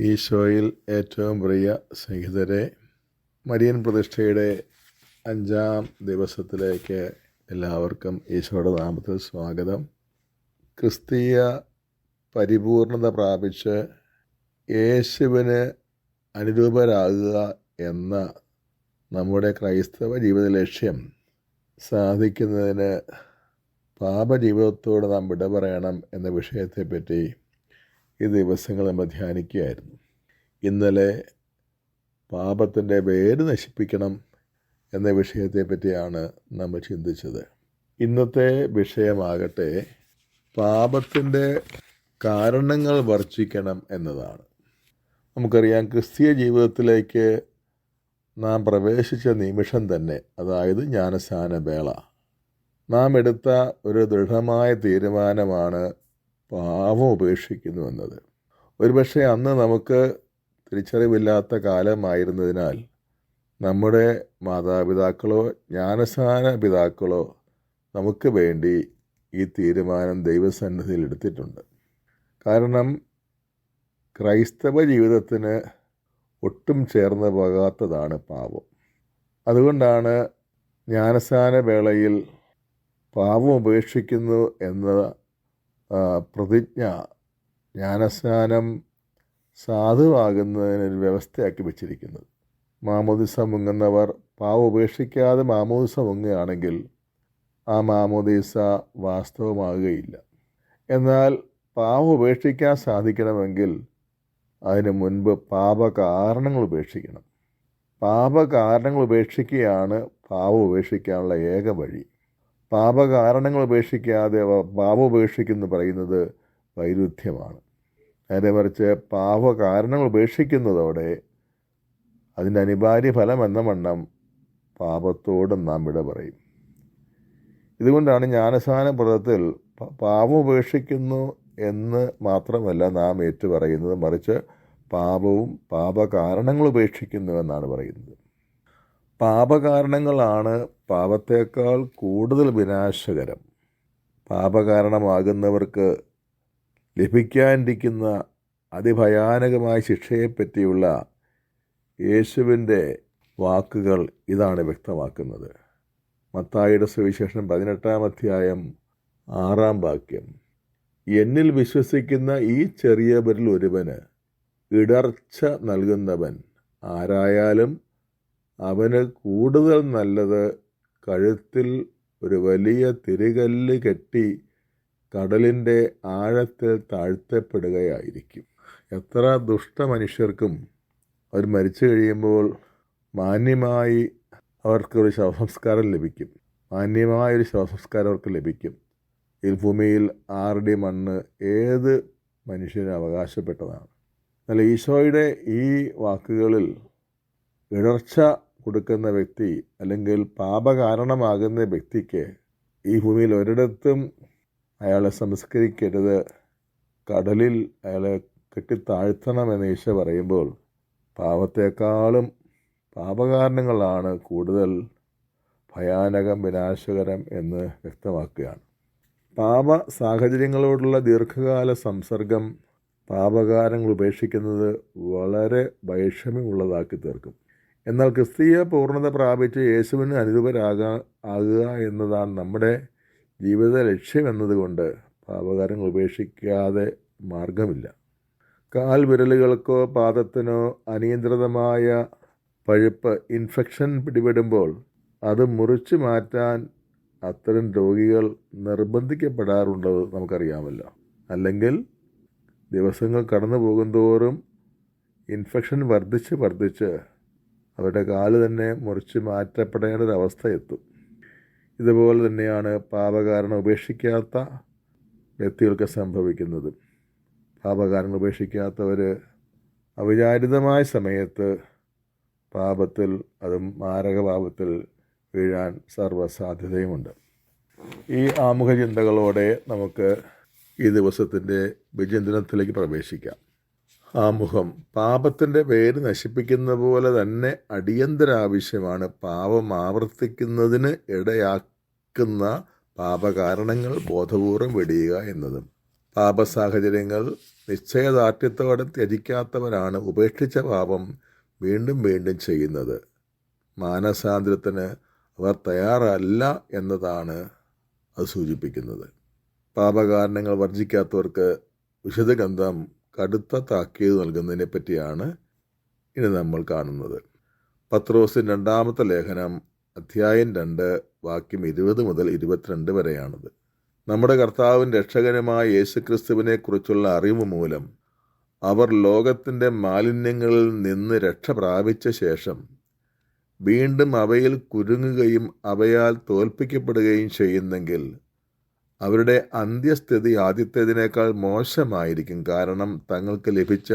ഈശോയിൽ ഏറ്റവും പ്രിയ സ്നേഹിതരെ, മരിയൻ പ്രതിഷ്ഠയുടെ 5-ാം ദിവസത്തിലേക്ക് എല്ലാവർക്കും ഈശോയുടെ നാമത്തിൽ സ്വാഗതം. ക്രിസ്തീയ പരിപൂർണത പ്രാപിച്ച് യേശുവിന് അനുരൂപരാകുക എന്ന നമ്മുടെ ക്രൈസ്തവ ജീവിത ലക്ഷ്യം സാധിക്കുന്നതിന് പാപജീവിതത്തോട് നാം വിട പറയണം എന്ന വിഷയത്തെപ്പറ്റി ഈ ദിവസങ്ങൾ നമ്മൾ ധ്യാനിക്കുകയായിരുന്നു. ഇന്നലെ പാപത്തിൻ്റെ വേര് നശിപ്പിക്കണം എന്ന വിഷയത്തെ പറ്റിയാണ് നമ്മൾ ചിന്തിച്ചത്. ഇന്നത്തെ വിഷയമാകട്ടെ പാപത്തിൻ്റെ കാരണങ്ങൾ വർജിക്കണം എന്നതാണ്. നമുക്കറിയാം, ക്രിസ്തീയ ജീവിതത്തിലേക്ക് നാം പ്രവേശിച്ച നിമിഷം തന്നെ, അതായത് ജ്ഞാനസ്നാന വേള, നാം എടുത്ത ഒരു ദൃഢമായ തീരുമാനമാണ് പാപം ഉപേക്ഷിക്കുന്നു എന്നത്. ഒരുപക്ഷെ അന്ന് നമുക്ക് തിരിച്ചറിവില്ലാത്ത കാലമായിരുന്നതിനാൽ നമ്മുടെ മാതാപിതാക്കളോ ജ്ഞാനസ്നാന പിതാക്കളോ നമുക്ക് വേണ്ടി ഈ തീരുമാനം ദൈവസന്നിധിയിൽ എടുത്തിട്ടുണ്ട്. കാരണം ക്രൈസ്തവ ജീവിതത്തിന് ഒട്ടും ചേർന്ന് പോകാത്തതാണ് പാപം. അതുകൊണ്ടാണ് ജ്ഞാനസ്നാന വേളയിൽ പാപം ഉപേക്ഷിക്കുന്നു എന്ന പ്രതിജ്ഞ ജ്ഞാനസ്നാനം സാധുവാകുന്നതിനൊരു വ്യവസ്ഥയാക്കി വെച്ചിരിക്കുന്നത്. മാമോദിസ മുങ്ങുന്നവർ പാപം ഉപേക്ഷിക്കാതെ മാമോദിസ മുങ്ങുകയാണെങ്കിൽ ആ മാമോദിസ വാസ്തവമാകുകയില്ല. എന്നാൽ പാപം ഉപേക്ഷിക്കാൻ സാധിക്കണമെങ്കിൽ അതിന് മുൻപ് പാപകാരണങ്ങൾ ഉപേക്ഷിക്കണം. പാപകാരണങ്ങൾ ഉപേക്ഷിക്കുകയാണ് പാപം ഉപേക്ഷിക്കാനുള്ള ഏക വഴി. പാപകാരണങ്ങൾ ഉപേക്ഷിക്കാതെ പാപം ഉപേക്ഷിക്കുന്നു പറയുന്നത് വൈരുദ്ധ്യമാണ്. നേരെ മറിച്ച് പാപകാരണങ്ങൾ ഉപേക്ഷിക്കുന്നതോടെ അതിൻ്റെ അനിവാര്യ ഫലം എന്ന വണ്ണം പാപത്തോടും നാം വിട പറയും. ഇതുകൊണ്ടാണ് ജ്ഞാനസ്നാന വ്രതത്തിൽ പാപം ഉപേക്ഷിക്കുന്നു എന്ന് മാത്രമല്ല നാം ഏറ്റുപറയുന്നത്, മറിച്ച് പാപവും പാപകാരണങ്ങൾ ഉപേക്ഷിക്കുന്നു എന്നാണ് പറയുന്നത്. പാപകാരണങ്ങളാണ് പാപത്തേക്കാൾ കൂടുതൽ വിനാശകരം. പാപകാരണമാകുന്നവർക്ക് ലഭിക്കാനിരിക്കുന്ന അതിഭയാനകമായ ശിക്ഷയെപ്പറ്റിയുള്ള യേശുവിൻ്റെ വാക്കുകൾ ഇതാണ് വ്യക്തമാക്കുന്നത്. മത്തായിയുടെ സുവിശേഷം 18-ാം അധ്യായം 6-ാം വാക്യം: എന്നിൽ വിശ്വസിക്കുന്ന ഈ ചെറിയവരിൽ ഒരുവന് ഇടർച്ച നൽകുന്നവൻ ആരായാലും അവന് കൂടുതൽ നല്ലത് കഴുത്തിൽ ഒരു വലിയ തിരികല്ല് കെട്ടി കടലിൻ്റെ ആഴത്തിൽ താഴ്ത്തപ്പെടുകയായിരിക്കും. എത്ര ദുഷ്ടമനുഷ്യർക്കും അവർ മരിച്ചു കഴിയുമ്പോൾ മാന്യമായി അവർക്കൊരു ശവസംസ്കാരം ലഭിക്കും. മാന്യമായൊരു ശവസംസ്കാരം അവർക്ക് ലഭിക്കും. ഈ ഭൂമിയിൽ 6 അടി മണ്ണ് ഏത് മനുഷ്യനും അവകാശപ്പെട്ടതാണ്. എന്നാൽ ഈശോയുടെ ഈ വാക്കുകളിൽ ഇടർച്ച കൊടുക്കുന്ന വ്യക്തി, അല്ലെങ്കിൽ പാപകാരണമാകുന്ന വ്യക്തിക്ക് ഈ ഭൂമിയിൽ ഒരിടത്തും അയാളെ സംസ്കരിക്കരുത്, കടലിൽ അയാളെ കെട്ടിത്താഴ്ത്തണമെന്ന് ഈശോ പറയുമ്പോൾ പാപത്തെക്കാളും പാപകാരണങ്ങളാണ് കൂടുതൽ ഭയാനകം, വിനാശകരം എന്ന് വ്യക്തമാക്കുകയാണ്. പാപ സാഹചര്യങ്ങളോടുള്ള ദീർഘകാല സംസർഗം പാപകാരങ്ങൾ ഉപേക്ഷിക്കുന്നത് വളരെ വൈഷമ്യമുള്ളതാക്കി തീർക്കും. എന്നാൽ ക്രിസ്തീയ പൂർണ്ണത പ്രാപിച്ച് യേശുവിന് അനുരൂപരാകുക എന്നതാണ് നമ്മുടെ ജീവിത ലക്ഷ്യം എന്നതുകൊണ്ട് പാപകാരങ്ങൾ ഉപേക്ഷിക്കാതെ മാർഗമില്ല. കാൽ വിരലുകൾക്കോ പാദത്തിനോ അനിയന്ത്രിതമായ പഴുപ്പ്, ഇൻഫെക്ഷൻ പിടിപെടുമ്പോൾ അത് മുറിച്ചു മാറ്റാൻ അത്തരം രോഗികൾ നിർബന്ധിക്കപ്പെടാറുള്ളത് നമുക്കറിയാമല്ലോ. അല്ലെങ്കിൽ ദിവസങ്ങൾ കടന്നു പോകുന്തോറും ഇൻഫെക്ഷൻ വർദ്ധിച്ച് അവരുടെ കാല് തന്നെ മുറിച്ച് മാറ്റപ്പെടേണ്ട ഒരവസ്ഥ എത്തും. ഇതുപോലെ തന്നെയാണ് പാപകാരണം ഉപേക്ഷിക്കാത്ത വ്യക്തികൾക്ക് സംഭവിക്കുന്നത്. പാപകാരണം ഉപേക്ഷിക്കാത്തവർ അവിചാരിതമായ സമയത്ത് പാപത്തിൽ, അതും മാരകപാപത്തിൽ വീഴാൻ സർവ്വസാധ്യതയുമുണ്ട്. ഈ ആമുഖ ചിന്തകളോടെ നമുക്ക് ഈ ദിവസത്തിൻ്റെ വിചിന്തനത്തിലേക്ക് പ്രവേശിക്കാം. ആമുഖം: പാപത്തിൻ്റെ വേര് നശിപ്പിക്കുന്ന പോലെ തന്നെ അടിയന്തരാവശ്യമാണ് പാപം ആവർത്തിക്കുന്നതിന് ഇടയാക്കുന്ന പാപകാരണങ്ങൾ ബോധപൂർവം വെടിയുക എന്നതും. പാപസാഹചര്യങ്ങൾ നിശ്ചയദാർഢ്യത്തോടെ ത്യജിക്കാത്തവരാണ് ഉപേക്ഷിച്ച പാപം വീണ്ടും വീണ്ടും ചെയ്യുന്നത്. മാനസാന്തരത്തിന് അവർ തയ്യാറല്ല എന്നതാണ് അത് സൂചിപ്പിക്കുന്നത്. പാപകാരണങ്ങൾ വർജിക്കാത്തവർക്ക് വിശുദ്ധ ഗ്രന്ഥം കടുത്ത താക്കീത് നൽകുന്നതിനെ പറ്റിയാണ് ഇനി നമ്മൾ കാണുന്നത്. പത്രോസിൻ്റെ 2-ാമത്തെ ലേഖനം അധ്യായം 2 വാക്യം 20 മുതൽ 22 വരെയാണത്. നമ്മുടെ കർത്താവും രക്ഷകനുമായ യേശുക്രിസ്തുവിനെ കുറിച്ചുള്ള അറിവ് മൂലം അവർ ലോകത്തിൻ്റെ മാലിന്യങ്ങളിൽ നിന്ന് രക്ഷ പ്രാപിച്ച ശേഷം വീണ്ടും അവയിൽ കുരുങ്ങുകയും അവയാൽ തോൽപ്പിക്കപ്പെടുകയും ചെയ്യുന്നെങ്കിൽ അവരുടെ അന്ത്യസ്ഥിതി ആദ്യത്തേതിനേക്കാൾ മോശമായിരിക്കും. കാരണം തങ്ങൾക്ക് ലഭിച്ച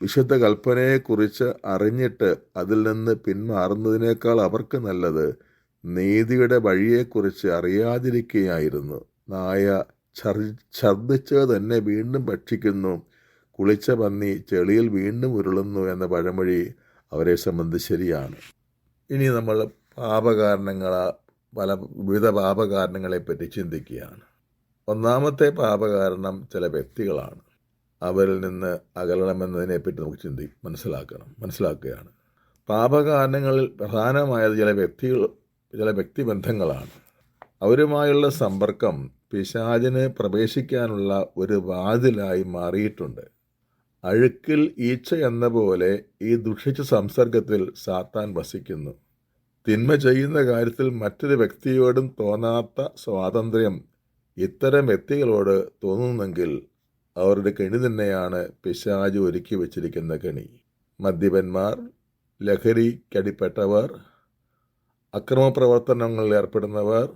വിശുദ്ധ കൽപ്പനയെക്കുറിച്ച് അറിഞ്ഞിട്ട് അതിൽ നിന്ന് പിന്മാറുന്നതിനേക്കാൾ അവർക്ക് നല്ലത് നീതിയുടെ വഴിയെക്കുറിച്ച് അറിയാതിരിക്കുകയായിരുന്നു. നായ ഛർദ്ദിച്ചത് തന്നെ വീണ്ടും ഭക്ഷിക്കുന്നു, കുളിച്ച പന്നി ചെളിയിൽ വീണ്ടും ഉരുളുന്നു എന്ന പഴമൊഴി അവരെ സംബന്ധിച്ച് ശരിയാണ്. ഇനി നമ്മൾ വിവിധ പാപകാരണങ്ങളെപ്പറ്റി ചിന്തിക്കുകയാണ്. ഒന്നാമത്തെ പാപകാരണം ചില വ്യക്തികളാണ്. അവരിൽ നിന്ന് അകലണമെന്നതിനെപ്പറ്റി നമുക്ക് മനസ്സിലാക്കുകയാണ്. പാപകാരണങ്ങളിൽ പ്രധാനമായത് ചില വ്യക്തിബന്ധങ്ങളാണ്. അവരുമായുള്ള സമ്പർക്കം പിശാചിന് പ്രവേശിക്കാനുള്ള ഒരു വാതിലായി മാറിയിട്ടുണ്ട്. അഴുക്കിൽ ഈച്ച എന്ന പോലെ ഈ ദുഷിച്ച സംസർഗത്തിൽ സാത്താൻ വസിക്കുന്നു. തിന്മ ചെയ്യുന്ന കാര്യത്തിൽ മറ്റൊരു വ്യക്തിയോടും തോന്നാത്ത സ്വാതന്ത്ര്യം ഇത്തരം വ്യക്തികളോട് തോന്നുന്നെങ്കിൽ അവരുടെ കെണി തന്നെയാണ് പിശാച് ഒരുക്കി വച്ചിരിക്കുന്ന കെണി. മദ്യപന്മാർ, ലഹരിക്കടിപ്പെട്ടവർ, അക്രമപ്രവർത്തനങ്ങളിൽ ഏർപ്പെടുന്നവർ,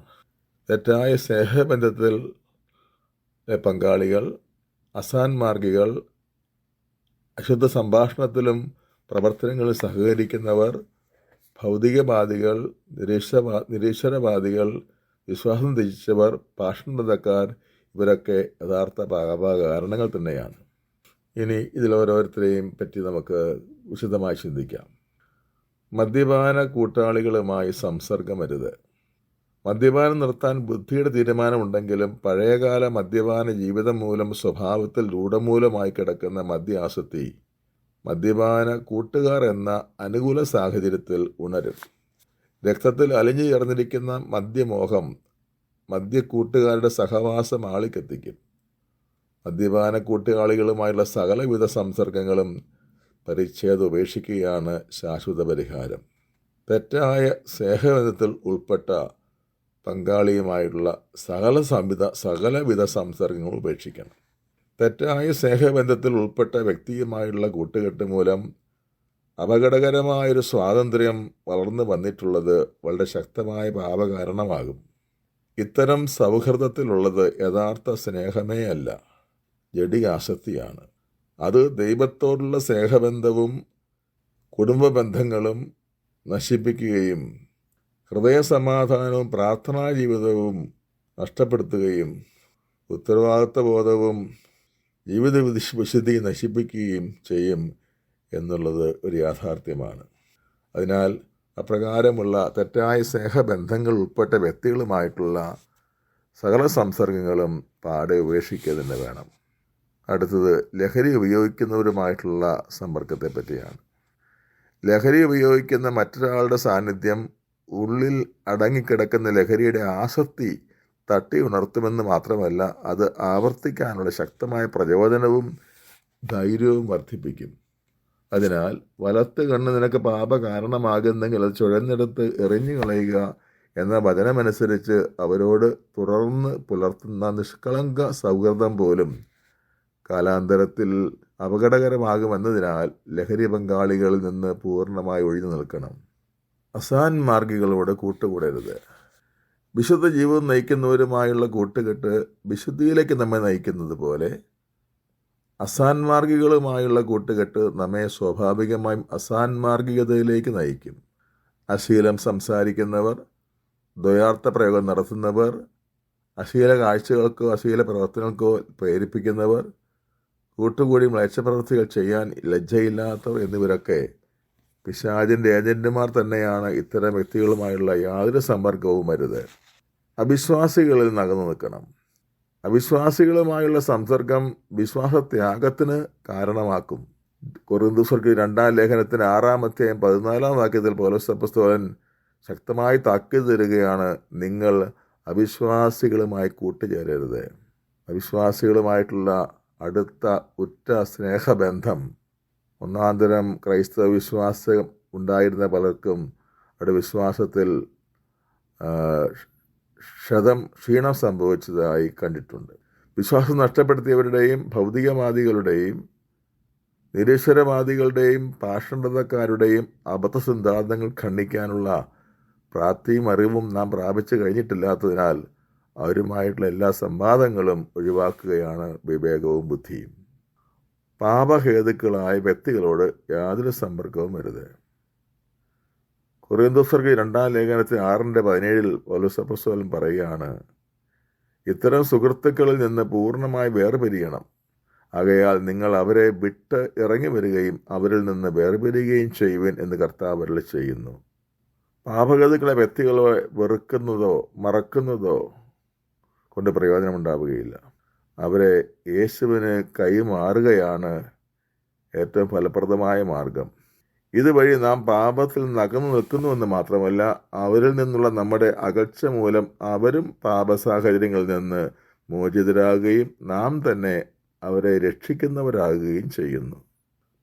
തെറ്റായ സ്നേഹബന്ധത്തിൽ പങ്കാളികൾ, അസാൻമാർഗികൾ, അശുദ്ധ സംഭാഷണത്തിലും പ്രവർത്തനങ്ങളിൽ സഹകരിക്കുന്നവർ, ഭൗതികവാദികൾ, നിരീശ്വരവാദികൾ, വിശ്വാസം ത്യജിച്ചവർ, ഭാഷണതക്കാർ, ഇവരൊക്കെ യഥാർത്ഥ പാപകാരണങ്ങൾ തന്നെയാണ്. ഇനി ഇതിലോരോരുത്തരെയും പറ്റി നമുക്ക് വിശദമായി ചിന്തിക്കാം. മദ്യപാന കൂട്ടാളികളുമായി സംസർഗമരുത്. മദ്യപാനം നിർത്താൻ ബുദ്ധിയുടെ തീരുമാനമുണ്ടെങ്കിലും പഴയകാല മദ്യപാന ജീവിതം മൂലം സ്വഭാവത്തിൽ രൂഢമൂലമായി കിടക്കുന്ന മദ്യാസക്തി മദ്യപാന കൂട്ടുകാർ എന്ന അനുകൂല സാഹചര്യത്തിൽ ഉണരും. രക്തത്തിൽ അലിഞ്ഞു ചേർന്നിരിക്കുന്ന മദ്യമോഹം മദ്യക്കൂട്ടുകാരുടെ സഹവാസം ആളിക്കെത്തിക്കും. മദ്യപാന കൂട്ടുകാളികളുമായുള്ള സകലവിധ സംസർഗങ്ങളും പരിച്ഛേദം ഉപേക്ഷിക്കുകയാണ് ശാശ്വത പരിഹാരം. തെറ്റായ സ്നേഹബന്ധത്തിൽ ഉൾപ്പെട്ട പങ്കാളിയുമായിട്ടുള്ള സകലവിധ സംസർഗങ്ങൾ ഉപേക്ഷിക്കണം. തെറ്റായ സ്നേഹബന്ധത്തിൽ ഉൾപ്പെട്ട വ്യക്തിയുമായുള്ള കൂട്ടുകെട്ട് മൂലം അപകടകരമായൊരു സ്വാതന്ത്ര്യം വളർന്നു വന്നിട്ടുള്ളത് വളരെ ശക്തമായ പാപകാരണമാകും. ഇത്തരം സൗഹൃദത്തിലുള്ളത് യഥാർത്ഥ സ്നേഹമേ അല്ല, ജഡികാസക്തിയാണ്. അത് ദൈവത്തോടുള്ള സ്നേഹബന്ധവും കുടുംബ ബന്ധങ്ങളും നശിപ്പിക്കുകയും ഹൃദയസമാധാനവും പ്രാർത്ഥനാ ജീവിതവും നഷ്ടപ്പെടുത്തുകയും ഉത്തരവാദിത്വബോധവും ജീവിത വിശുദ്ധി നശിപ്പിക്കുകയും ചെയ്യും എന്നുള്ളത് ഒരു യാഥാർത്ഥ്യമാണ്. അതിനാൽ അപ്രകാരമുള്ള തെറ്റായ സ്നേഹബന്ധങ്ങൾ ഉൾപ്പെട്ട വ്യക്തികളുമായിട്ടുള്ള സകല സംസർഗങ്ങളും പാടെ ഉപേക്ഷിക്കുക തന്നെ വേണം. അടുത്തത് ലഹരി ഉപയോഗിക്കുന്നവരുമായിട്ടുള്ള സമ്പർക്കത്തെ പറ്റിയാണ്. ലഹരി ഉപയോഗിക്കുന്ന മറ്റൊരാളുടെ സാന്നിധ്യം ഉള്ളിൽ അടങ്ങിക്കിടക്കുന്ന ലഹരിയുടെ ആസക്തി തട്ടി ഉണർത്തുമെന്ന് മാത്രമല്ല, അത് ആവർത്തിക്കാനുള്ള ശക്തമായ പ്രചോദനവും ധൈര്യവും വർദ്ധിപ്പിക്കും. അതിനാൽ വലത്ത് കണ്ണ് നിനക്ക് പാപ കാരണമാകുന്നെങ്കിൽ അത് ചുഴന്നെടുത്ത് എറിഞ്ഞു കളയുക എന്ന വചനമനുസരിച്ച് അവരോട് തുടർന്ന് പുലർത്തുന്ന നിഷ്കളങ്ക സൗഹൃദം പോലും കാലാന്തരത്തിൽ അപകടകരമാകുമെന്നതിനാൽ ലഹരി പങ്കാളികളിൽ നിന്ന് പൂർണ്ണമായി ഒഴിഞ്ഞു നിൽക്കണം. അസാൻമാർഗികളോട് കൂട്ടുകൂടരുത്. വിശുദ്ധ ജീവിതം നയിക്കുന്നവരുമായുള്ള കൂട്ടുകെട്ട് വിശുദ്ധിയിലേക്ക് നമ്മെ നയിക്കുന്നത് പോലെ അസാൻമാർഗികളുമായുള്ള കൂട്ടുകെട്ട് നമ്മെ സ്വാഭാവികമായും അസാൻമാർഗികതയിലേക്ക് നയിക്കും. അശ്ലീലം സംസാരിക്കുന്നവർ, ദ്വയാർത്ഥ പ്രയോഗം നടത്തുന്നവർ, അശ്ലീല കാഴ്ചകൾക്കോ അശ്ലീല പ്രവർത്തനങ്ങൾക്കോ പ്രേരിപ്പിക്കുന്നവർ, കൂട്ടുകൂടി മ്ലേച്ഛപ്രവൃത്തികൾ ചെയ്യാൻ ലജ്ജയില്ലാത്തവർ എന്നിവരൊക്കെ പിശാചിൻ്റെ ഏജന്റുമാർ തന്നെയാണ്. ഇത്തരം വ്യക്തികളുമായുള്ള യാതൊരു സമ്പർക്കവും അരുത്. അവിശ്വാസികളിൽ നകന്നു നിൽക്കണം. അവിശ്വാസികളുമായുള്ള സംസർഗം വിശ്വാസത്യാഗത്തിന് കാരണമാക്കും. കൊറിന്തോസ്യർക്ക് 2 ലേഖനത്തിന് 6 അധ്യായം 14 വാക്യത്തിൽ പൗലോസ് അപ്പോസ്തലൻ ശക്തമായി താക്കീത് തരികയാണ്, നിങ്ങൾ അവിശ്വാസികളുമായി കൂട്ടുചേരരുത്. അവിശ്വാസികളുമായിട്ടുള്ള അടുത്ത ഉറ്റ സ്നേഹബന്ധം ഒന്നാന്തരം ക്രൈസ്തവ വിശ്വാസം ഉണ്ടായിരുന്ന പലർക്കും അവിടെ വിശ്വാസത്തിൽ ക്ഷീണം സംഭവിച്ചതായി കണ്ടിട്ടുണ്ട്. വിശ്വാസം നഷ്ടപ്പെടുത്തിയവരുടെയും ഭൗതികവാദികളുടെയും നിരീശ്വരവാദികളുടെയും പാഷണ്ഡതക്കാരുടെയും അബദ്ധ സിദ്ധാന്തങ്ങൾ ഖണ്ഡിക്കാനുള്ള പ്രാപ്തിയും അറിവും നാം പ്രാപിച്ചു കഴിഞ്ഞിട്ടില്ലാത്തതിനാൽ അവരുമായിട്ടുള്ള എല്ലാ സംവാദങ്ങളും ഒഴിവാക്കുകയാണ് വിവേകവും ബുദ്ധിയും. പാപഹേതുക്കളായ വ്യക്തികളോട് യാതൊരു സമ്പർക്കവും വരുത്. കൊറിന്തോസ്യർക്ക് 2 ലേഖനത്തിൽ 6:17 പൗലോസ് അപ്പോസ്തലൻ പറയുകയാണ്, ഇത്തരം സുഹൃത്തുക്കളിൽ നിന്ന് പൂർണ്ണമായി വേർപിരിയണം. ആകയാൽ നിങ്ങൾ അവരെ വിട്ട് ഇറങ്ങി വരികയും അവരിൽ നിന്ന് വേർപിരിയുകയും ചെയ്യുവിൻ എന്ന് കർത്താവ് അരുളി ചെയ്യുന്നു. പാപഗതികളെ വ്യക്തികളെ വെറുക്കുന്നതോ മറക്കുന്നതോ കൊണ്ട് പ്രയോജനമുണ്ടാവുകയില്ല. അവരെ യേശുവിന് കൈമാറുകയാണ് ഏറ്റവും ഫലപ്രദമായ മാർഗം. ഇതുവഴി നാം പാപത്തിൽ നകന്നു നിൽക്കുന്നുവെന്ന് മാത്രമല്ല, അവരിൽ നിന്നുള്ള നമ്മുടെ അകൽച്ച മൂലം അവരും പാപസാഹചര്യങ്ങളിൽ നിന്ന് മോചിതരാകുകയും നാം തന്നെ അവരെ രക്ഷിക്കുന്നവരാകുകയും ചെയ്യുന്നു.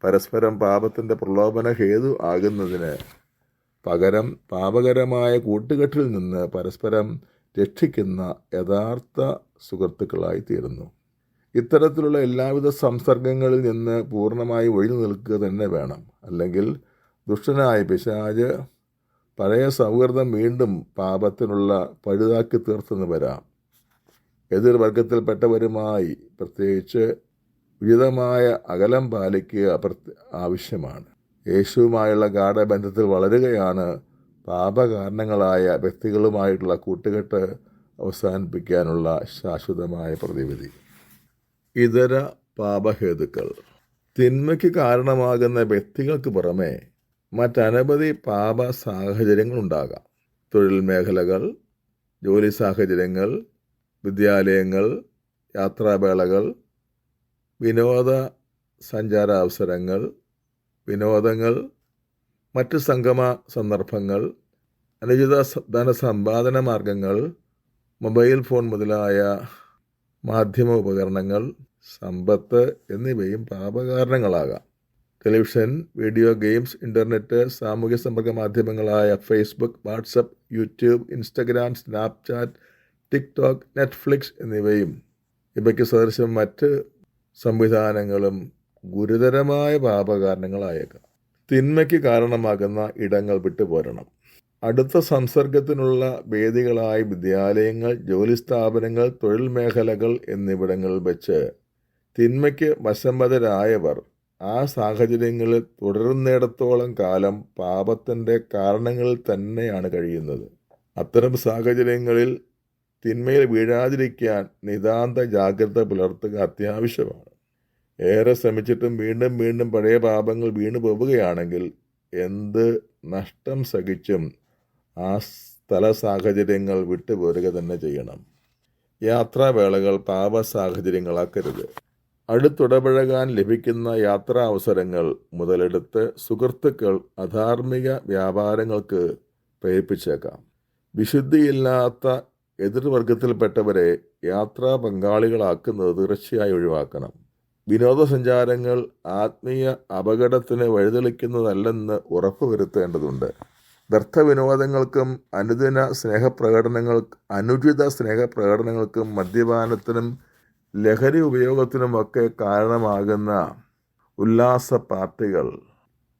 പരസ്പരം പാപത്തിൻ്റെ പ്രലോഭന ഹേതു ആകുന്നതിന് പകരം പാപകരമായ കൂട്ടുകെട്ടിൽ നിന്ന് പരസ്പരം രക്ഷിക്കുന്ന യഥാർത്ഥ സുഹൃത്തുക്കളായി തീരുന്നു. ഇത്തരത്തിലുള്ള എല്ലാവിധ സംസർഗങ്ങളിൽ നിന്ന് പൂർണ്ണമായി ഒഴിഞ്ഞു നിൽക്കുക തന്നെ വേണം. അല്ലെങ്കിൽ ദുഷ്ടനായ പിശാച് പഴയ സൗഹൃദം വീണ്ടും പാപത്തിനുള്ള പഴുതാക്കി തീർത്തെന്ന് വരാം. എതിർവർഗത്തിൽപ്പെട്ടവരുമായി പ്രത്യേകിച്ച് ഉചിതമായ അകലം പാലിക്കുക ആവശ്യമാണ്. യേശുവുമായുള്ള ഗാഢബന്ധത്തിൽ വളരുകയാണ് പാപകാരണങ്ങളായ വ്യക്തികളുമായിട്ടുള്ള കൂട്ടുകെട്ട് അവസാനിപ്പിക്കാനുള്ള ശാശ്വതമായ പ്രതിവിധി. ഇതര പാപഹേതുക്കൾ. തിന്മയ്ക്ക് കാരണമാകുന്ന വ്യക്തികൾക്ക് പുറമെ മറ്റനവധി പാപ സാഹചര്യങ്ങളുണ്ടാകാം. തൊഴിൽ മേഖലകൾ, ജോലി സാഹചര്യങ്ങൾ, വിദ്യാലയങ്ങൾ, യാത്രാവേളകൾ, വിനോദ സഞ്ചാരാവസരങ്ങൾ, വിനോദങ്ങൾ, മറ്റ് സംഗമ സന്ദർഭങ്ങൾ, അനുചിത ധനസമ്പാദന മാർഗങ്ങൾ, മൊബൈൽ ഫോൺ മുതലായ മാധ്യമ ഉപകരണങ്ങൾ, സമ്പത്ത് എന്നിവയും പാപകാരണങ്ങളാകാം. ടെലിവിഷൻ, വീഡിയോ ഗെയിംസ്, ഇൻ്റർനെറ്റ്, സാമൂഹ്യ സമ്പർക്ക മാധ്യമങ്ങളായ Facebook, WhatsApp, YouTube, Instagram, Snapchat, TikTok, Netflix എന്നിവയും ഇവയ്ക്ക് സദൃശം മറ്റ് സംവിധാനങ്ങളും ഗുരുതരമായ പാപകാരണങ്ങളായേക്കാം. തിന്മയ്ക്ക് കാരണമാകുന്ന ഇടങ്ങൾ വിട്ടുപോരണം. അടുത്ത സംസർഗത്തിനുള്ള വേദികളായ വിദ്യാലയങ്ങൾ, ജോലി സ്ഥാപനങ്ങൾ, തൊഴിൽ മേഖലകൾ എന്നിവിടങ്ങളിൽ വെച്ച് തിന്മയ്ക്ക് വശംവദരായവർ ആ സാഹചര്യങ്ങളിൽ തുടരുന്നിടത്തോളം കാലം പാപത്തിൻ്റെ കാരണങ്ങളിൽ തന്നെയാണ് കഴിയുന്നത്. അത്തരം സാഹചര്യങ്ങളിൽ തിന്മയിൽ വീഴാതിരിക്കാൻ നിതാന്ത ജാഗ്രത പുലർത്തുക അത്യാവശ്യമാണ്. ഏറെ ശ്രമിച്ചിട്ടും വീണ്ടും വീണ്ടും പഴയ പാപങ്ങൾ വീണു പോവുകയാണെങ്കിൽ എന്ത് നഷ്ടം സഹിച്ചും ആ സ്ഥല സാഹചര്യങ്ങൾ വിട്ടുപോരുക തന്നെ ചെയ്യണം. യാത്രാവേളകൾ പാപ സാഹചര്യങ്ങളാക്കരുത്. അടുത്തിടപഴകാൻ ലഭിക്കുന്ന യാത്രാ അവസരങ്ങൾ മുതലെടുത്ത് സുഹൃത്തുക്കൾ അധാർമിക വ്യാപാരങ്ങൾക്ക് പ്രേരിപ്പിച്ചേക്കാം. വിശുദ്ധിയില്ലാത്ത എതിർവർഗത്തിൽപ്പെട്ടവരെ യാത്രാ പങ്കാളികളാക്കുന്നത് തീർച്ചയായും ഒഴിവാക്കണം. വിനോദസഞ്ചാരങ്ങൾ ആത്മീയ അപകടത്തിന് വഴിതെളിക്കുന്നതല്ലെന്ന് ഉറപ്പുവരുത്തേണ്ടതുണ്ട്. വ്യർത്ഥ വിനോദങ്ങൾക്കും അനുചിത സ്നേഹപ്രകടനങ്ങൾക്കും മദ്യപാനത്തിനും ലഹരി ഉപയോഗത്തിനുമൊക്കെ കാരണമാകുന്ന ഉല്ലാസ പാർട്ടികൾ,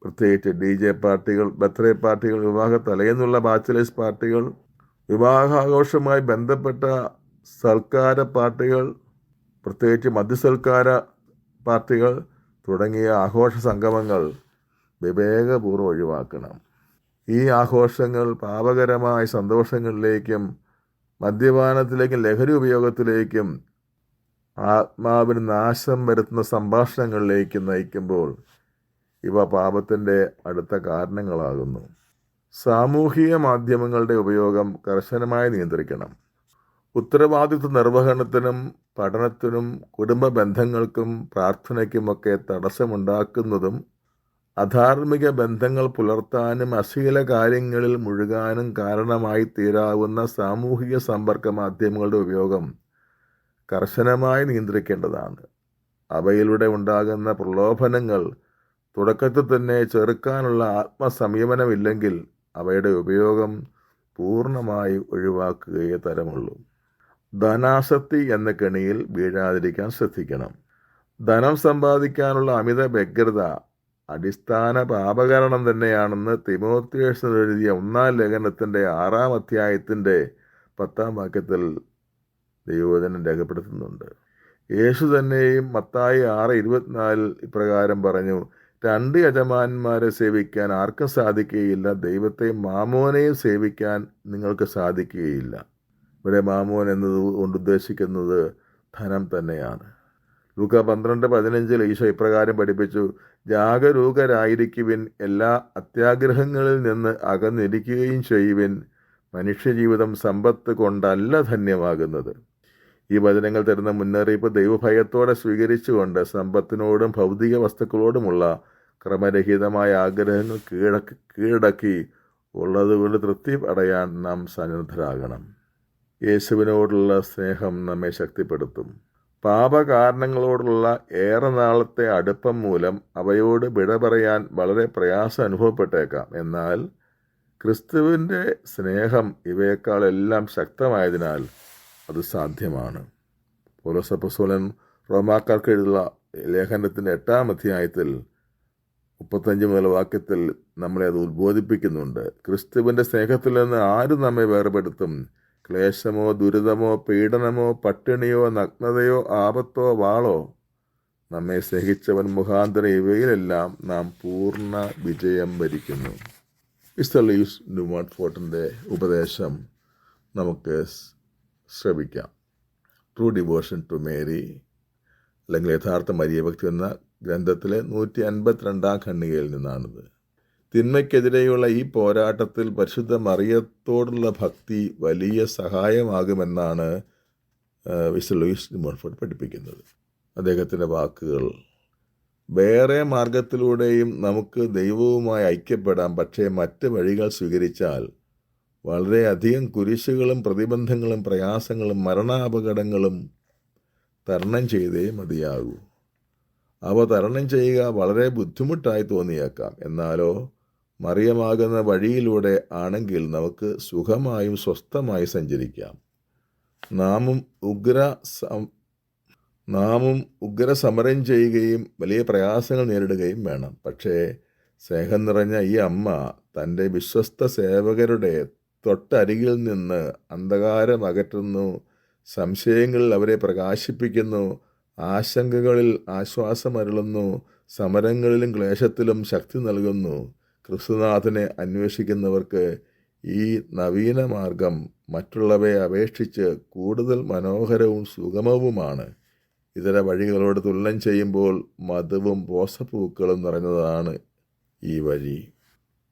പ്രത്യേകിച്ച് DJ പാർട്ടികൾ, ബർത്ത്ഡേ പാർട്ടികൾ, വിവാഹ തലേന്നുള്ള ബാച്ചിലേഴ്സ് പാർട്ടികൾ, വിവാഹാഘോഷവുമായി ബന്ധപ്പെട്ട സൽക്കാര പാർട്ടികൾ, പ്രത്യേകിച്ച് മദ്യസൽക്കാര പാർട്ടികൾ തുടങ്ങിയ ആഘോഷ സംഗമങ്ങൾ വിവേകപൂർവ്വം ഒഴിവാക്കണം. ഈ ആഘോഷങ്ങൾ പാപകരമായ സന്തോഷങ്ങളിലേക്കും മദ്യപാനത്തിലേക്കും ലഹരി ഉപയോഗത്തിലേക്കും ആത്മാവിന് നാശം വരുത്തുന്ന സംഭാഷണങ്ങളിലേക്കും നയിക്കുമ്പോൾ ഇവ പാപത്തിൻ്റെ അടുത്ത കാരണങ്ങളാകുന്നു. സാമൂഹിക മാധ്യമങ്ങളുടെ ഉപയോഗം കർശനമായി നിയന്ത്രിക്കണം. ഉത്തരവാദിത്വ നിർവഹണത്തിനും പഠനത്തിനും കുടുംബ ബന്ധങ്ങൾക്കും പ്രാർത്ഥനയ്ക്കുമൊക്കെ തടസ്സമുണ്ടാക്കുന്നതും അധാർമിക ബന്ധങ്ങൾ പുലർത്താനും അശ്ലീല കാര്യങ്ങളിൽ മുഴുകാനും കാരണമായി തീരാവുന്ന സാമൂഹിക സമ്പർക്ക മാധ്യമങ്ങളുടെ ഉപയോഗം കർശനമായി നിയന്ത്രിക്കേണ്ടതാണ്. അവയിലൂടെ ഉണ്ടാകുന്ന പ്രലോഭനങ്ങൾ തുടക്കത്തിൽ തന്നെ ചെറുക്കാനുള്ള ആത്മസംയമനമില്ലെങ്കിൽ അവയുടെ ഉപയോഗം പൂർണ്ണമായി ഒഴിവാക്കുകയേ തരമുള്ളൂ. ധനാസക്തി എന്ന കെണിയിൽ വീഴാതിരിക്കാൻ ശ്രദ്ധിക്കണം. ധനം സമ്പാദിക്കാനുള്ള അമിത വ്യഗ്രത അടിസ്ഥാന പാപകരണം തന്നെയാണെന്ന് തിമോഥെയോസിന് എഴുതിയ 1-ാം ലേഖനത്തിൻ്റെ 6-ാം അധ്യായത്തിൻ്റെ 10-ാം വാക്യത്തിൽ ദൈവവചനം രേഖപ്പെടുത്തുന്നുണ്ട്. യേശു തന്നെയും മത്തായി 6:24 ഇപ്രകാരം പറഞ്ഞു: 2 യജമാനന്മാരെ സേവിക്കാൻ ആർക്കും സാധിക്കുകയില്ല. ദൈവത്തെയും മാമോനെയും സേവിക്കാൻ നിങ്ങൾക്ക് സാധിക്കുകയില്ല. ഇവിടെ മാമോൻ എന്നത് കൊണ്ട് ഉദ്ദേശിക്കുന്നത് ധനം തന്നെയാണ്. ലൂക്ക 12:15 ഈശോ ഇപ്രകാരം പഠിപ്പിച്ചു: ജാഗരൂകരായിരിക്കുവിൻ, എല്ലാ അത്യാഗ്രഹങ്ങളിൽ നിന്ന് അകന്നിരിക്കുകയും ചെയ്യുവിൻ. മനുഷ്യജീവിതം സമ്പത്ത് കൊണ്ടല്ല ധന്യമാകുന്നത്. ഈ വചനങ്ങൾ തരുന്ന മുന്നറിയിപ്പ് ദൈവഭയത്തോടെ സ്വീകരിച്ചുകൊണ്ട് സമ്പത്തിനോടും ഭൗതിക വസ്തുക്കളോടുമുള്ള ക്രമരഹിതമായ ആഗ്രഹങ്ങൾ കീഴടക്കി ഉള്ളതുകൊണ്ട് തൃപ്തി അടയാൻ നാം സന്നദ്ധരാകണം. യേശുവിനോടുള്ള സ്നേഹം നമ്മെ ശക്തിപ്പെടുത്തും. പാപകാരണങ്ങളോടുള്ള ഏറെ നാളത്തെ അടുപ്പം മൂലം അവയോട് വിട പറയാൻ വളരെ പ്രയാസം അനുഭവപ്പെട്ടേക്കാം. എന്നാൽ ക്രിസ്തുവിൻ്റെ സ്നേഹം ഇവയേക്കാളെല്ലാം ശക്തമായതിനാൽ അത് സാധ്യമാണ്. പൗലോസ് അപ്പോസ്തലൻ റോമാക്കാർക്ക് എഴുതിയ ലേഖനത്തിൻ്റെ 8-ാം അധ്യായത്തിൽ 35 മുതൽ വാക്യത്തിൽ നമ്മളെ അത് ഉദ്ബോധിപ്പിക്കുന്നുണ്ട്. ക്രിസ്തുവിൻ്റെ സ്നേഹത്തിൽ നിന്ന് ആരും നമ്മെ വേർപെടുത്തും? ക്ലേശമോ, ദുരിതമോ, പീഡനമോ, പട്ടിണിയോ, നഗ്നതയോ, ആപത്തോ, വാളോ? നമ്മെ സ്നേഹിച്ചവൻ മുഖാന്തരം ഇവയിലെല്ലാം നാം പൂർണ്ണ വിജയം വരിക്കുന്നു. മിസ്റ്റർ ലീവ്സ് ന്യൂമാർട്ട് ഫോർട്ടിൻ്റെ ഉപദേശം നമുക്ക് ശ്രമിക്കാം. ട്രൂ ഡിവോഷൻ ടു മേരി, അല്ലെങ്കിൽ യഥാർത്ഥ മരിയഭക്തി എന്ന ഗ്രന്ഥത്തിലെ 152-ാം ഖണ്ഡികയിൽ നിന്നാണിത്. തിന്മയ്ക്കെതിരെയുള്ള ഈ പോരാട്ടത്തിൽ പരിശുദ്ധ മറിയത്തോടുള്ള ഭക്തി വലിയ സഹായമാകുമെന്നാണ് മിസ്റ്റർ ലൂയിസ് ന്യൂമാർട്ട് ഫോർട്ട് പഠിപ്പിക്കുന്നത്. അദ്ദേഹത്തിൻ്റെ വാക്കുകൾ: വേറെ മാർഗത്തിലൂടെയും നമുക്ക് ദൈവവുമായി ഐക്യപ്പെടാം. പക്ഷേ മറ്റ് വഴികൾ സ്വീകരിച്ചാൽ വളരെയധികം കുരിശുകളും പ്രതിബന്ധങ്ങളും പ്രയാസങ്ങളും മരണാപകടങ്ങളും തരണം ചെയ്തേ മതിയാകൂ. അവ തരണം ചെയ്യുക വളരെ ബുദ്ധിമുട്ടായി തോന്നിയേക്കാം. എന്നാലോ മറിയമാകുന്ന വഴിയിലൂടെ ആണെങ്കിൽ നമുക്ക് സുഖമായും സ്വസ്ഥമായി സഞ്ചരിക്കാം. നാമും ഉഗ്ര സമരം ചെയ്യുകയും വലിയ പ്രയാസങ്ങൾ നേരിടുകയും വേണം. പക്ഷേ സ്നേഹം നിറഞ്ഞ ഈ അമ്മ തൻ്റെ വിശ്വസ്ത സേവകരുടെ തൊട്ടരികിൽ നിന്ന് അന്ധകാരം അകറ്റുന്നു, സംശയങ്ങളിൽ അവരെ പ്രകാശിപ്പിക്കുന്നു, ആശങ്കകളിൽ ആശ്വാസമരുളുന്നു, സമരങ്ങളിലും ക്ലേശത്തിലും ശക്തി നൽകുന്നു. ക്രിസ്തുനാഥനെ അന്വേഷിക്കുന്നവർക്ക് ഈ നവീന മാർഗം മറ്റുള്ളവയെ അപേക്ഷിച്ച് കൂടുതൽ മനോഹരവും സുഗമവുമാണ്. ഇതര വഴികളോട് തുലനം ചെയ്യുമ്പോൾ മധുവും റോസപ്പൂക്കളും നിറഞ്ഞതാണ് ഈ വഴി.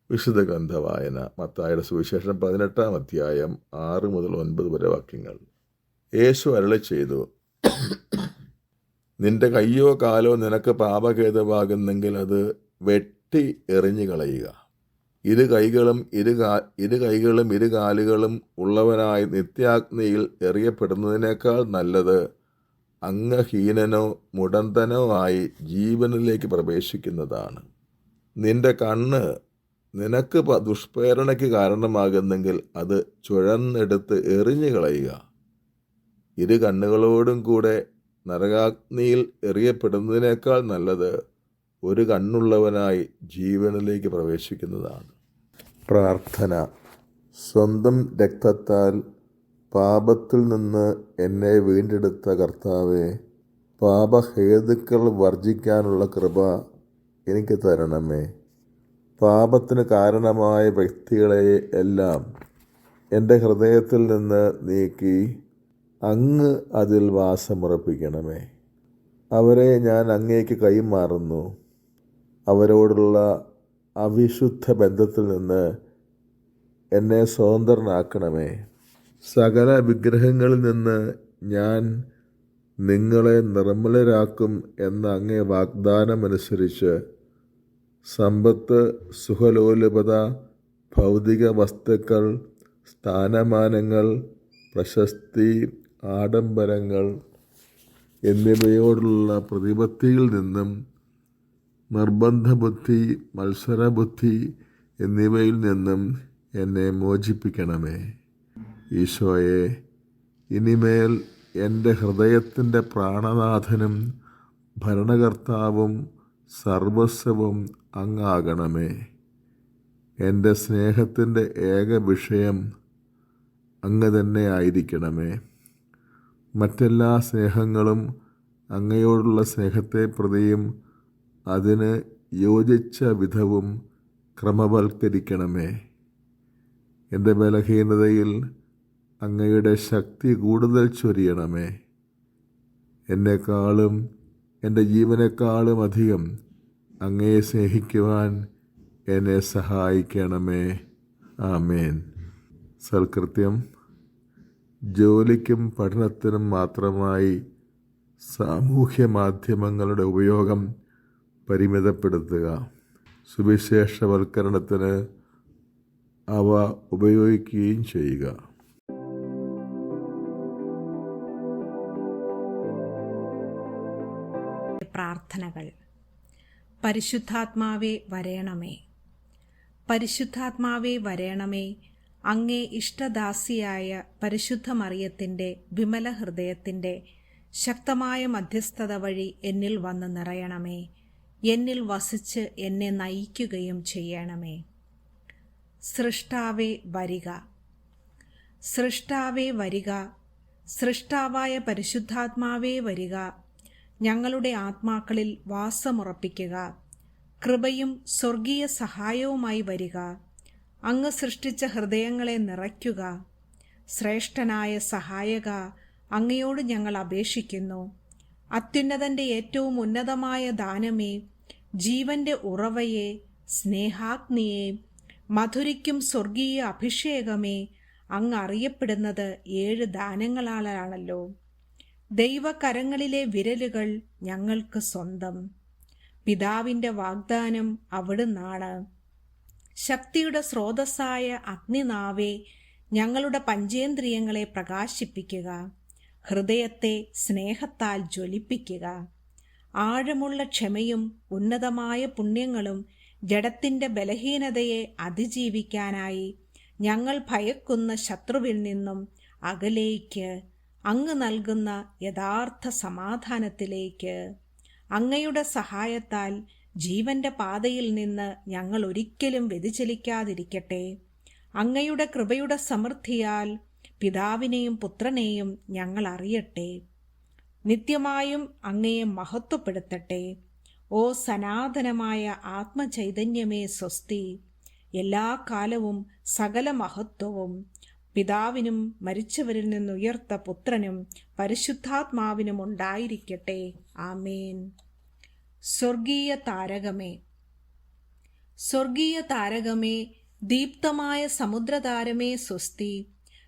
വിശുദ്ധ ഗ്രന്ഥ വായന. മത്തായിയുടെ സുവിശേഷം 18-ാം അധ്യായം 6 മുതൽ 9 വരെ വാക്യങ്ങൾ. യേശു അരുളി ചെയ്തു: നിന്റെ കയ്യോ കാലോ നിനക്ക് പാപഹേതുവാകുന്നെങ്കിൽ അത് വെട്ടി എറിഞ്ഞു കളയുക. ഇരു കൈകളും ഇരു കാലുകളും ഉള്ളവനായി നിത്യാഗ്നിയിൽ എറിയപ്പെടുന്നതിനേക്കാൾ നല്ലത് അംഗഹീനനോ മുടന്തനോ ആയി ജീവനിലേക്ക് പ്രവേശിക്കുന്നതാണ്. നിന്റെ കണ്ണ് നിനക്ക് ദുഷ്പ്രേരണയ്ക്ക് കാരണമാകുന്നെങ്കിൽ അത് ചുഴന്നെടുത്ത് എറിഞ്ഞു കളയുക. ഇരു കണ്ണുകളോടും കൂടെ നരകാഗ്നിയിൽ എറിയപ്പെടുന്നതിനേക്കാൾ നല്ലത് ഒരു കണ്ണുള്ളവനായി ജീവനിലേക്ക് പ്രവേശിക്കുന്നതാണ്. പ്രാർത്ഥന. സ്വന്തം രക്തത്താൽ പാപത്തിൽ നിന്ന് എന്നെ വീണ്ടെടുത്ത കർത്താവേ, പാപഹേതുക്കൾ വർജിക്കാനുള്ള കൃപ എനിക്ക് തരണമേ. പാപത്തിന് കാരണമായ വ്യക്തികളെ എല്ലാം എൻ്റെ ഹൃദയത്തിൽ നിന്ന് നീക്കി അങ്ങ് അതിൽ വാസമുറപ്പിക്കണമേ. അവരെ ഞാൻ അങ്ങേക്ക് കൈമാറുന്നു. അവരോടുള്ള അവിശുദ്ധ ബന്ധത്തിൽ നിന്ന് എന്നെ സ്വതന്ത്രനാക്കണമേ. സകല വിഗ്രഹങ്ങളിൽ നിന്ന് ഞാൻ നിങ്ങളെ നിർമ്മലരാക്കും എന്ന അങ്ങേ വാഗ്ദാനമനുസരിച്ച് സമ്പത്ത്, സുഖലോലുപത, ഭൗതിക വസ്തുക്കൾ, സ്ഥാനമാനങ്ങൾ, പ്രശസ്തി, ആഡംബരങ്ങൾ എന്നിവയോടുള്ള പ്രതിപത്തിയിൽ നിന്നും നിർബന്ധബുദ്ധി, മത്സരബുദ്ധി എന്നിവയിൽ നിന്നും എന്നെ മോചിപ്പിക്കണമേ. ഈശോയെ, ഇനിമേൽ എൻ്റെ ഹൃദയത്തിൻ്റെ പ്രാണനാഥനും ഭരണകർത്താവും സർവസ്വവും അങ്ങാകണമേ. എൻ്റെ സ്നേഹത്തിൻ്റെ ഏക വിഷയം അങ്ങ് തന്നെ ആയിരിക്കണമേ. മറ്റെല്ലാ സ്നേഹങ്ങളും അങ്ങയോടുള്ള സ്നേഹത്തെ പ്രതിയും അതിന് യോജിച്ച വിധവും ക്രമവൽക്കരിക്കണമേ. എൻ്റെ ബലഹീനതയിൽ അങ്ങയുടെ ശക്തി കൂടുതൽ ചൊരിയണമേ. എന്നെക്കാളും എൻ്റെ ജീവനേക്കാളും അധികം അങ്ങയെ സ്നേഹിക്കുവാൻ എന്നെ സഹായിക്കണമേ. ആമേൻ. സൽകൃത്യം. ജോലിക്കും പഠനത്തിനും മാത്രമായി സാമൂഹ്യ മാധ്യമങ്ങളുടെ ഉപയോഗം പരിമിതപ്പെടുത്തുക. സുവിശേഷവൽക്കരണത്തിന് അവ ഉപയോഗിക്കുകയും ചെയ്യുക. പ്രാർത്ഥനകൾ. പരിശുദ്ധാത്മാവേ വരേണമേ. പരിശുദ്ധാത്മാവേ വരേണമേ. അങ്ങേ ഇഷ്ടദാസിയായ പരിശുദ്ധ മറിയത്തിൻ്റെ വിമല ഹൃദയത്തിൻ്റെ ശക്തമായ മധ്യസ്ഥത വഴി എന്നിൽ വന്ന് നിറയണമേ. എന്നിൽ വസിച്ച് എന്നെ നയിക്കുകയും ചെയ്യണമേ. സൃഷ്ടാവേ വരിക. സൃഷ്ടാവേ വരിക. സൃഷ്ടാവായ പരിശുദ്ധാത്മാവേ വരിക. ഞങ്ങളുടെ ആത്മാക്കളിൽ വാസമുറപ്പിക്കുക. കൃപയും സ്വർഗീയ സഹായവുമായി വരിക. അങ്ങ് സൃഷ്ടിച്ച ഹൃദയങ്ങളെ നിറയ്ക്കുക. ശ്രേഷ്ഠനായ സഹായക, അങ്ങയോട് ഞങ്ങൾ അപേക്ഷിക്കുന്നു. അത്യുന്നതൻ്റെ ഏറ്റവും ഉന്നതമായ ദാനമേ, ജീവന്റെ ഉറവയെ, സ്നേഹാഗ്നിയെ, മധുരിക്കും സ്വർഗീയ അഭിഷേകമേ, അങ്ങ് അറിയപ്പെടുന്നത് 7 ദാനങ്ങളാലാണല്ലോ. ദൈവകരങ്ങളിലെ വിരലുകൾ ഞങ്ങൾക്ക് സ്വന്തം. പിതാവിൻ്റെ വാഗ്ദാനം അവിടുന്നാണ്. ശക്തിയുടെ സ്രോതസ്സായ അഗ്നിനാവേ, ഞങ്ങളുടെ പഞ്ചേന്ദ്രിയങ്ങളെ പ്രകാശിപ്പിക്കുക. ഹൃദയത്തെ സ്നേഹത്താൽ ജ്വലിപ്പിക്കുക. ആഴമുള്ള ക്ഷമയും ഉന്നതമായ പുണ്യങ്ങളും ജഡത്തിൻ്റെ ബലഹീനതയെ അതിജീവിക്കാനായി ഞങ്ങൾ ഭയക്കുന്ന ശത്രുവിൽ നിന്നും അകലേക്ക്, അങ്ങ് നൽകുന്ന യഥാർത്ഥ സമാധാനത്തിലേക്ക്. അങ്ങയുടെ സഹായത്താൽ ജീവന്റെ പാതയിൽ നിന്ന് ഞങ്ങൾ ഒരിക്കലും വ്യതിചലിക്കാതിരിക്കട്ടെ. അങ്ങയുടെ കൃപയുടെ സമൃദ്ധിയാൽ പിതാവിനെയും പുത്രനെയും ഞങ്ങൾ അറിയട്ടെ. നിത്യമായും അങ്ങയെ മഹത്വപ്പെടുത്തട്ടെ. ഓ സനാതനമായ ആത്മചൈതന്യമേ സ്വസ്തി. എല്ലാ കാലവും സകല മഹത്വവും പിതാവിനും മരിച്ചവരിൽ നിന്നുയർത്ത പുത്രനും പരിശുദ്ധാത്മാവിനും ഉണ്ടായിരിക്കട്ടെ. ആമേൻ. സ്വർഗീയ താരകമേ. സ്വർഗീയ താരകമേ, ദീപ്തമായ സമുദ്രതാരമേ സ്വസ്തി.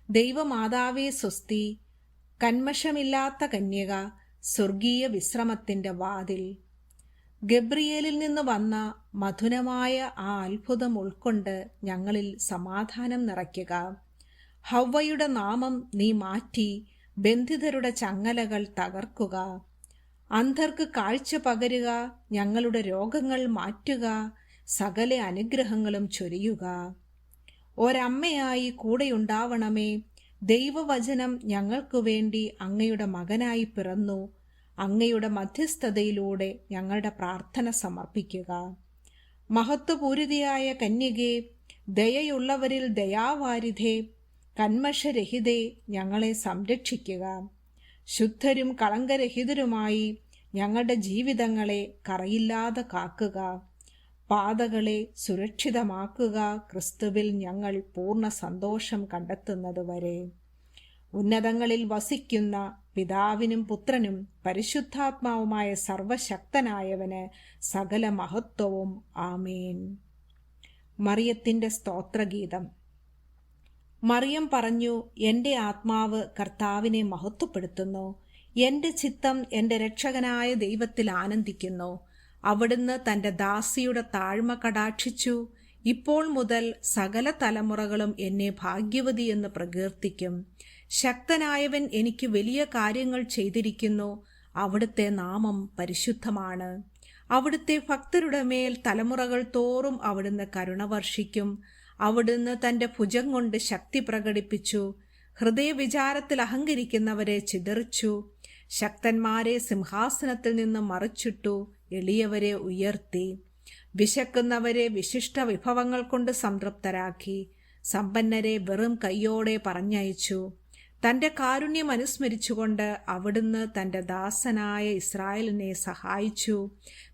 ദൈവമാതാവേ സ്വസ്തി. കന്മഷമില്ലാത്ത കന്യക, സ്വർഗീയ വിശ്രമത്തിൻ്റെ വാതിൽ. ഗബ്രിയേലിൽ നിന്ന് വന്ന മധുരമായ ആ അത്ഭുതം ഉൾക്കൊണ്ട് ഞങ്ങളിൽ സമാധാനം നിറയ്ക്കുക. ഹവ്വയുടെ നാമം നീ മാറ്റി ബന്ധിതരുടെ ചങ്ങലകൾ തകർക്കുക. അന്ധർക്ക് കാഴ്ച പകരുക, ഞങ്ങളുടെ രോഗങ്ങൾ മാറ്റുക, സകല അനുഗ്രഹങ്ങളും ചൊരിയുക. ഒരമ്മയായി കൂടെയുണ്ടാവണമേ. ദൈവവചനം ഞങ്ങൾക്കു വേണ്ടി അങ്ങയുടെ മകനായി പിറന്നു. അങ്ങയുടെ മധ്യസ്ഥതയിലൂടെ ഞങ്ങളുടെ പ്രാർത്ഥന സമർപ്പിക്കുക. മഹത്വപൂരിതയായ കന്യകേ, ദയയുള്ളവരിൽ ദയാവാരിധേ, കന്മഷരഹിതേ, ഞങ്ങളെ സംരക്ഷിക്കുക. ശുദ്ധരും കളങ്കരഹിതരുമായി ഞങ്ങളുടെ ജീവിതങ്ങളെ കറയില്ലാതെ കാക്കുക. പാതകളെ സുരക്ഷിതമാക്കുക. ക്രിസ്തുവിൽ ഞങ്ങൾ പൂർണ്ണ സന്തോഷം കണ്ടെത്തുന്നതുവരെ. ഉന്നതങ്ങളിൽ വസിക്കുന്ന പിതാവിനും പുത്രനും പരിശുദ്ധാത്മാവുമായ സർവശക്തനായവന് സകല മഹത്വവും. ആമേൻ. മറിയത്തിൻ്റെ സ്തോത്രഗീതം. മറിയം പറഞ്ഞു, എൻ്റെ ആത്മാവ് കർത്താവിനെ മഹത്വപ്പെടുത്തുന്നു. എൻ്റെ ചിത്തം എൻ്റെ രക്ഷകനായ ദൈവത്തിൽ ആനന്ദിക്കുന്നു. അവിടുന്ന് തൻ്റെ ദാസിയുടെ താഴ്മ കടാക്ഷിച്ചു. ഇപ്പോൾ മുതൽ സകല തലമുറകളും എന്നെ ഭാഗ്യവതി എന്ന് പ്രകീർത്തിക്കും. ശക്തനായവൻ എനിക്ക് വലിയ കാര്യങ്ങൾ ചെയ്തിരിക്കുന്നു. അവിടുത്തെ നാമം പരിശുദ്ധമാണ്. അവിടുത്തെ ഭക്തരുടെ മേൽ തലമുറകൾ തോറും അവിടുന്ന് കരുണ വർഷിക്കും. അവിടുന്ന് തൻ്റെ ഭുജം കൊണ്ട് ശക്തി പ്രകടിപ്പിച്ചു. ഹൃദയവിചാരത്തിൽ അഹങ്കരിക്കുന്നവരെ ചിതറിച്ചു. ശക്തന്മാരെ സിംഹാസനത്തിൽ നിന്ന് മറിച്ചിട്ടു. എളിയവരെ ഉയർത്തി. വിശക്കുന്നവരെ വിശിഷ്ട വിഭവങ്ങൾ കൊണ്ട് സംതൃപ്തരാക്കി. സമ്പന്നരെ വെറും കൈയോടെ പറഞ്ഞയച്ചു. തൻ്റെ കാരുണ്യം അനുസ്മരിച്ചുകൊണ്ട് അവിടുന്ന് തൻ്റെ ദാസനായ ഇസ്രായേലിനെ സഹായിച്ചു.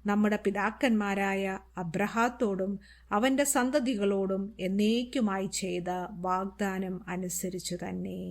നമ്മുടെ പിതാക്കന്മാരായ അബ്രഹാത്തോടും അവൻ്റെ സന്തതികളോടും എന്നേക്കുമായി ചെയ്ത വാഗ്ദാനം അനുസരിച്ചു തന്നെ.